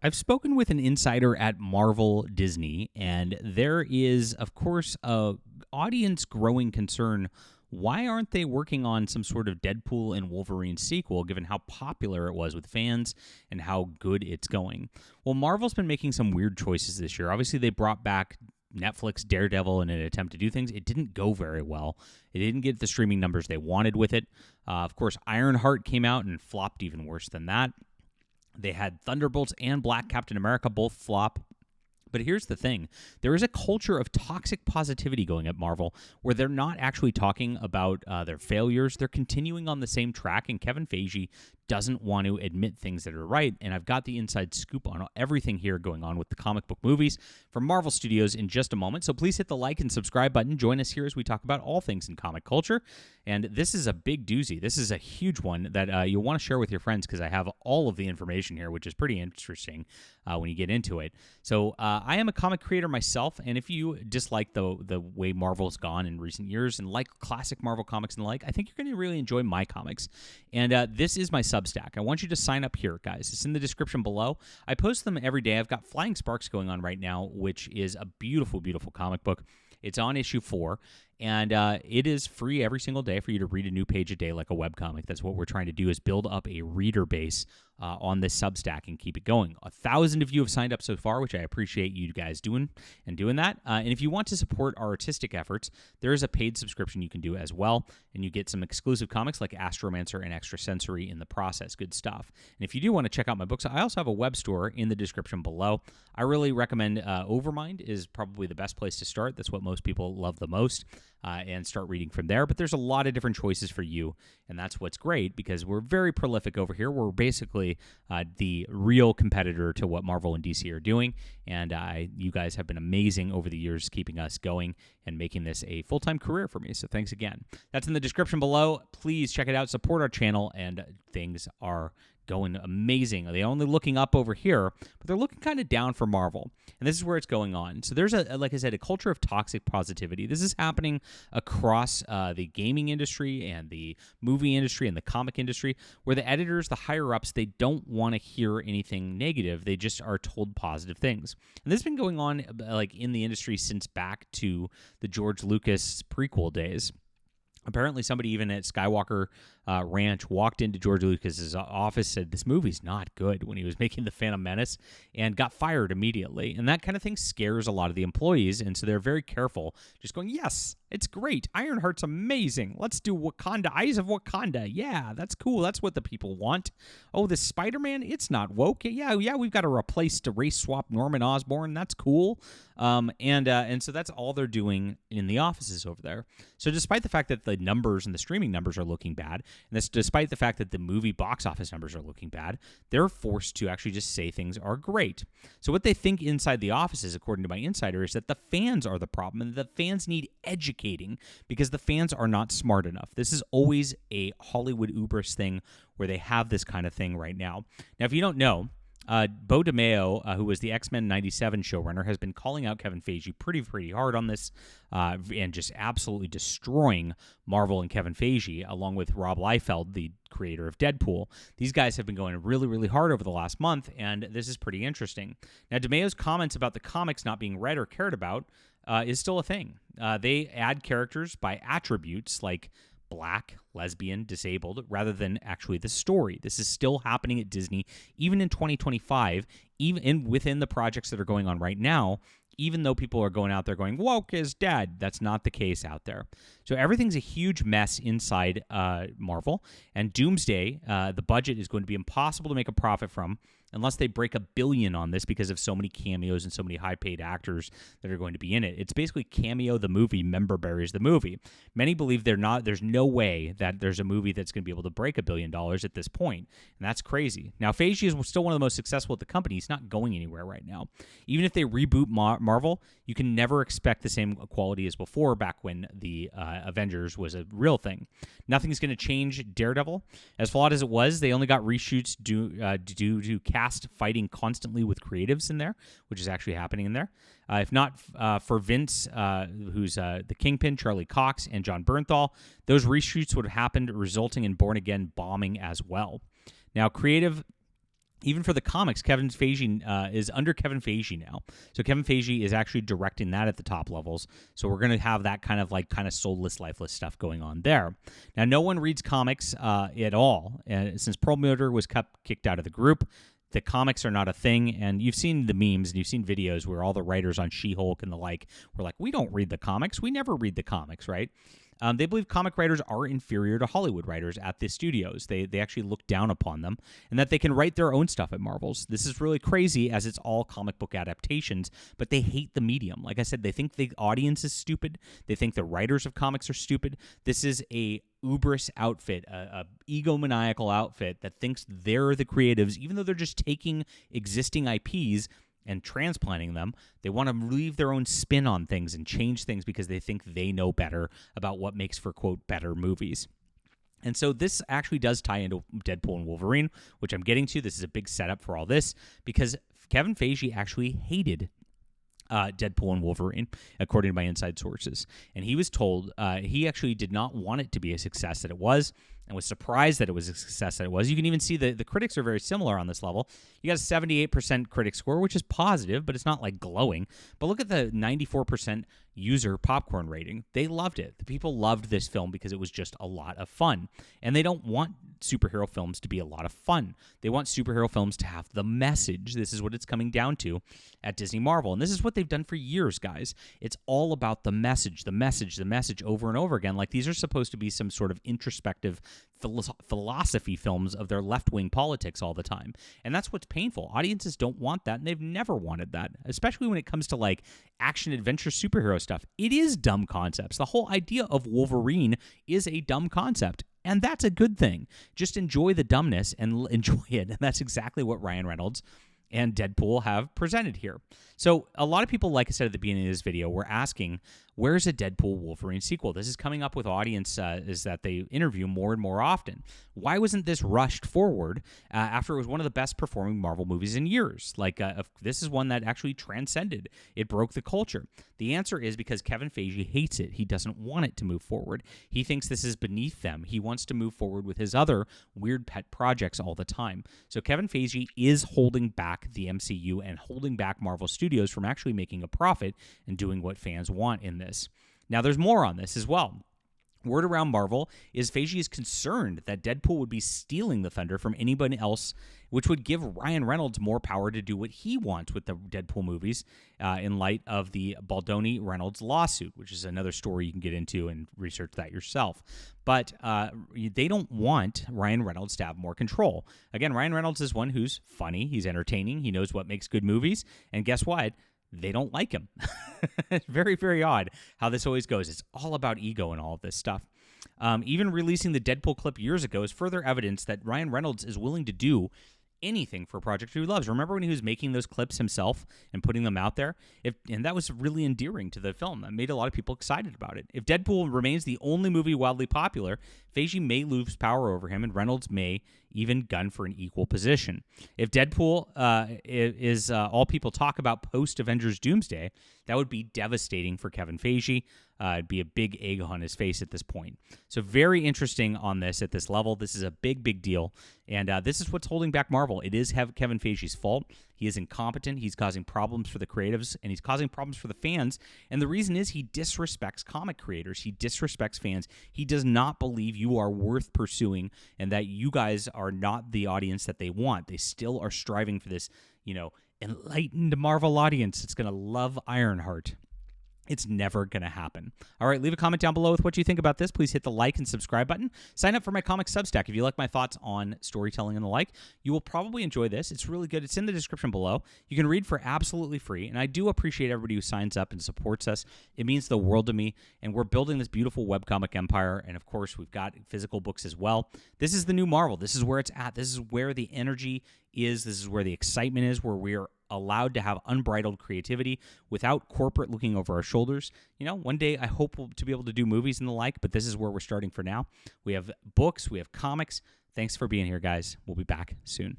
I've spoken with an insider at Marvel Disney, and there is, of course, a audience growing concern. Why aren't they working on some sort of Deadpool and Wolverine sequel, given how popular it was with fans and how good it's going? Well, Marvel's been making some weird choices this year. Obviously, they brought back Netflix Daredevil in an attempt to do things. It didn't go very well. It didn't get the streaming numbers they wanted with it. Of course, Ironheart came out and flopped even worse than that. They had Thunderbolts and Black Captain America both flop. But here's the thing. There is a culture of toxic positivity going at Marvel where they're not actually talking about their failures. They're continuing on the same track, and Kevin Feige doesn't want to admit things that are right. And I've got the inside scoop on everything here going on with the comic book movies from Marvel Studios in just a moment. So please hit the like and subscribe button. Join us here as we talk about all things in comic culture. And this is a big doozy. This is a huge one that you'll want to share with your friends because I have all of the information here, which is pretty interesting when you get into it. So I am a comic creator myself, and if you dislike the way Marvel's gone in recent years and like classic Marvel comics and the like, I think you're going to really enjoy my comics. And this is my Substack. I want you to sign up here, guys. It's in the description below. I post them every day. I've got Flying Sparks going on right now, which is a beautiful, beautiful comic book. It's on issue 4, and it is free every single day for you to read a new page a day like a webcomic. That's what we're trying to do, is build up a reader base on this Substack and keep it going. 1,000 of you have signed up so far, which I appreciate you guys doing that. And if you want to support our artistic efforts, there is a paid subscription you can do as well, and you get some exclusive comics like Astromancer and Extra Sensory in the process. Good stuff. And if you do want to check out my books, I also have a web store in the description below. I really recommend Overmind is probably the best place to start. That's what most people love the most, and start reading from there. But there's a lot of different choices for you, and that's what's great because we're very prolific over here. We're basically the real competitor to what Marvel and DC are doing, and you guys have been amazing over the years keeping us going and making this a full-time career for me. So thanks again. That's in the description below. Please check it out. Support our channel, and things are going amazing. They're only looking up over here, but they're looking kind of down for Marvel. And this is where it's going on. So there's like I said, a culture of toxic positivity. This is happening across the gaming industry and the movie industry and the comic industry, where the editors, the higher-ups, they don't want to hear anything negative. They just are told positive things. And this has been going on like in the industry since back to the George Lucas prequel days. Apparently, somebody even at Skywalker Ranch walked into George Lucas's office, said this movie's not good when he was making The Phantom Menace, and got fired immediately. And that kind of thing scares a lot of the employees, and so they're very careful, just going, yes, it's great. Ironheart's amazing. Let's do Wakanda, Eyes of Wakanda. Yeah, that's cool. That's what the people want. Oh, this Spider-Man, it's not woke. Yeah, we've got to replace to race swap Norman Osborn. That's cool. And so that's all they're doing in the offices over there. So despite the fact that the numbers and the streaming numbers are looking bad, and that's despite the fact that the movie box office numbers are looking bad, they're forced to actually just say things are great. So what they think inside the offices, according to my insider, is that the fans are the problem, and the fans need educating because the fans are not smart enough. This is always a Hollywood Ubers thing where they have this kind of thing right now. Now, if you don't know, Bo DeMeo, who was the X-Men 97 showrunner, has been calling out Kevin Feige pretty hard on this and just absolutely destroying Marvel and Kevin Feige, along with Rob Liefeld, the creator of Deadpool. These guys have been going really hard over the last month, and this is pretty interesting. Now, DeMeo's comments about the comics not being read or cared about is still a thing. They add characters by attributes like Black, lesbian, disabled, rather than actually the story. This is still happening at Disney, even in 2025, even within the projects that are going on right now, even though people are going out there going, woke is dead. That's not the case out there. So everything's a huge mess inside Marvel, and Doomsday, the budget is going to be impossible to make a profit from unless they break $1 billion on this because of so many cameos and so many high-paid actors that are going to be in it. It's basically Cameo the movie, member buries the movie. Many believe there's no way that there's a movie that's going to be able to break $1 billion at this point, and that's crazy. Now, Feige is still one of the most successful at the company. He's not going anywhere right now. Even if they reboot Marvel, you can never expect the same quality as before, back when the Avengers was a real thing. Nothing's going to change Daredevil. As flawed as it was, they only got reshoots due to cast fighting constantly with creatives in there, which is actually happening in there. If not for Vince, who's the Kingpin, Charlie Cox, and John Bernthal, those reshoots would have happened, resulting in Born Again bombing as well. Now, creative even for the comics, Kevin Feige is under Kevin Feige now. So Kevin Feige is actually directing that at the top levels. So we're going to have that kind of soulless, lifeless stuff going on there. Now, no one reads comics at all. Since Perlmutter was kicked out of the group, the comics are not a thing. And you've seen the memes and you've seen videos where all the writers on She-Hulk and the like were like, we don't read the comics. We never read the comics, right? They believe comic writers are inferior to Hollywood writers at the studios. They actually look down upon them, and that they can write their own stuff at Marvel's. This is really crazy, as it's all comic book adaptations, but they hate the medium. Like I said, they think the audience is stupid. They think the writers of comics are stupid. This is a hubris outfit, a egomaniacal outfit that thinks they're the creatives, even though they're just taking existing IPs and transplanting them. They want to leave their own spin on things and change things because they think they know better about what makes for, quote, better movies. And so this actually does tie into Deadpool and Wolverine, which I'm getting to. This is a big setup for all this because Kevin Feige actually hated Deadpool and Wolverine, according to my inside sources. And he was told he actually did not want it to be a success that it was, and was surprised that it was a success that it was. You can even see the critics are very similar on this level. You got a 78% critic score, which is positive, but it's not like glowing. But look at the 94% user popcorn rating. They loved it. The people loved this film because it was just a lot of fun. And they don't want superhero films to be a lot of fun. They want superhero films to have the message. This is what it's coming down to at Disney Marvel. And this is what they've done for years, guys. It's all about the message, the message, the message over and over again. Like these are supposed to be some sort of introspective philosophy films of their left-wing politics all the time. And that's what's painful. Audiences don't want that, and they've never wanted that, especially when it comes to like action-adventure superhero stuff. It is dumb concepts. The whole idea of Wolverine is a dumb concept, and that's a good thing. Just enjoy the dumbness and enjoy it, and that's exactly what Ryan Reynolds and Deadpool have presented here. So a lot of people, like I said at the beginning of this video, were asking, where's a Deadpool Wolverine sequel? This is coming up with audience is that they interview more and more often. Why wasn't this rushed forward after it was one of the best performing Marvel movies in years? Like this is one that actually transcended. It broke the culture. The answer is because Kevin Feige hates it. He doesn't want it to move forward. He thinks this is beneath them. He wants to move forward with his other weird pet projects all the time. So Kevin Feige is holding back the MCU and holding back Marvel Studios from actually making a profit and doing what fans want in this. Now, there's more on this as well. Word around Marvel is Feige is concerned that Deadpool would be stealing the thunder from anybody else, which would give Ryan Reynolds more power to do what he wants with the Deadpool movies in light of the Baldoni-Reynolds lawsuit, which is another story you can get into and research that yourself. But they don't want Ryan Reynolds to have more control. Again, Ryan Reynolds is one who's funny, he's entertaining, he knows what makes good movies, and guess what? They don't like him. Very, very odd how this always goes. It's all about ego and all of this stuff. Even releasing the Deadpool clip years ago is further evidence that Ryan Reynolds is willing to do anything for a project he loves. Remember when he was making those clips himself and putting them out there? And that was really endearing to the film. That made a lot of people excited about it. If Deadpool remains the only movie wildly popular, Feige may lose power over him, and Reynolds may even gun for an equal position. If Deadpool is all people talk about post-Avengers Doomsday, that would be devastating for Kevin Feige. It'd be a big egg on his face at this point. So very interesting on this at this level. This is a big, big deal. And this is what's holding back Marvel. It is Kevin Feige's fault. He is incompetent. He's causing problems for the creatives, and he's causing problems for the fans. And the reason is he disrespects comic creators. He disrespects fans. He does not believe you are worth pursuing and that you guys are not the audience that they want. They still are striving for this, enlightened Marvel audience that's going to love Ironheart. It's never going to happen. All right, leave a comment down below with what you think about this. Please hit the like and subscribe button. Sign up for my comic Substack. If you like my thoughts on storytelling and the like, you will probably enjoy this. It's really good. It's in the description below. You can read for absolutely free, and I do appreciate everybody who signs up and supports us. It means the world to me, and we're building this beautiful webcomic empire, and of course, we've got physical books as well. This is the new Marvel. This is where it's at. This is where the energy is. This is where the excitement is, where we are allowed to have unbridled creativity without corporate looking over our shoulders. One day I hope to be able to do movies and the like, but this is where we're starting for now. We have books, we have comics. Thanks for being here, guys. We'll be back soon.